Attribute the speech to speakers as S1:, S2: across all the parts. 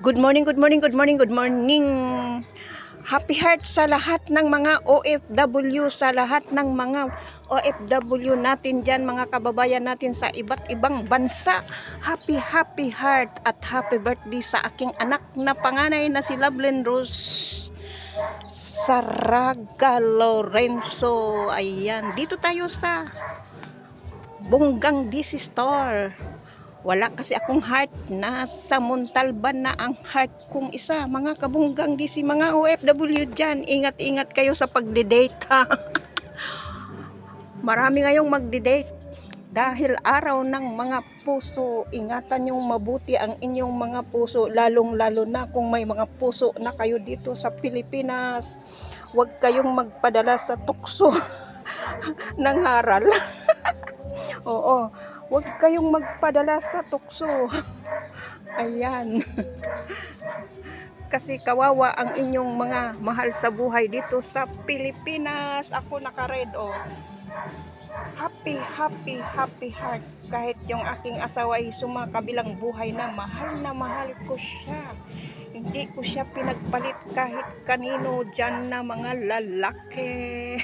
S1: Good morning, good morning, good morning, good morning. Happy heart sa lahat ng mga OFW, sa lahat ng mga OFW natin dyan, mga kababayan natin sa iba't ibang bansa. Happy heart at happy birthday sa aking anak na panganay na si Loveland Rose Saraga Lorenzo. Ayan, dito tayo sa Bonggang DC Store. Wala kasi akong heart, nasa Montalban na ang heart kong isa. Mga kabunggang DC, mga OFW dyan, ingat-ingat kayo sa pagde-date ha. Marami ngayong magde-date dahil araw ng mga puso. Ingatan yung mabuti ang inyong mga puso, lalong-lalo na kung may mga puso na kayo dito sa Pilipinas. Huwag kayong magpadala sa tukso ng haral. Oo, huwag kayong magpadala sa tukso. Ayan. Kasi kawawa ang inyong mga mahal sa buhay dito sa Pilipinas. Ako naka-red, oh. Happy heart. Kahit yung aking asawa ay sumakabilang buhay na mahal ko siya. Hindi ko siya pinagpalit kahit kanino dyan na mga lalaki.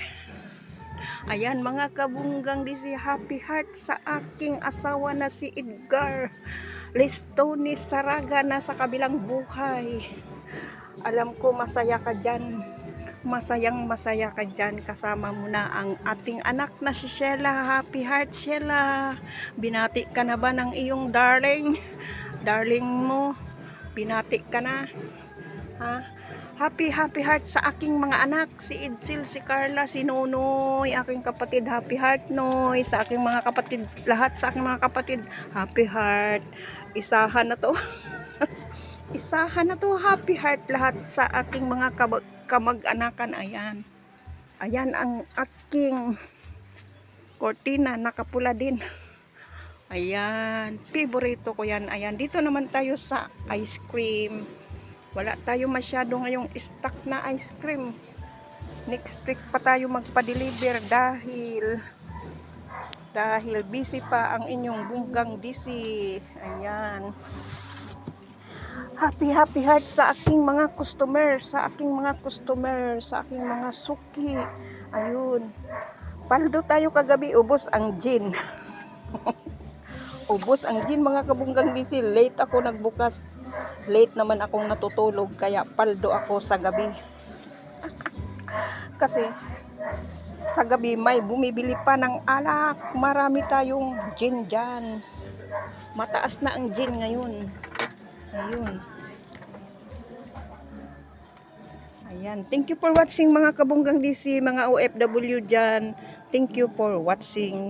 S1: Ayan mga kabunggang DC, happy heart sa aking asawa na si Edgar Lestoni Saraga na sa kabilang buhay. Alam ko masaya ka dyan. Masaya ka dyan. Kasama mo na ang ating anak na si Sheila. Happy heart, Sheila. Binati ka na ba ng iyong darling? Darling mo, binati ka na? Ha? Happy heart sa aking mga anak, si Idsil, si Carla, si Nonoy, aking kapatid, happy heart Noy, sa aking mga kapatid, lahat sa aking mga kapatid, happy heart. Isahan na to. Isahan na to, happy heart lahat sa aking mga kamag-anakan. Ayan ang aking kortina, nakapula din. Ayan, favorito ko yan. Ayan, dito naman tayo sa ice cream. Wala tayo masyado ngayong stock na ice cream. Next week pa tayo magpa-deliver dahil busy pa ang inyong Bonggang DC. Ayan. Happy heart sa aking mga customer, sa aking mga suki. Ayun. Paldo tayo kagabi, ubos ang gin. Ubos ang gin mga kabunggang DC. Late ako nagbukas. Late naman akong natutulog kaya paldo ako sa gabi. Kasi sa gabi may bumibili pa ng alak. Marami tayong gin dyan. Mataas na ang gin ngayon. Ayun. Ayan. Thank you for watching mga kabunggang DC, mga OFW dyan. Thank you for watching.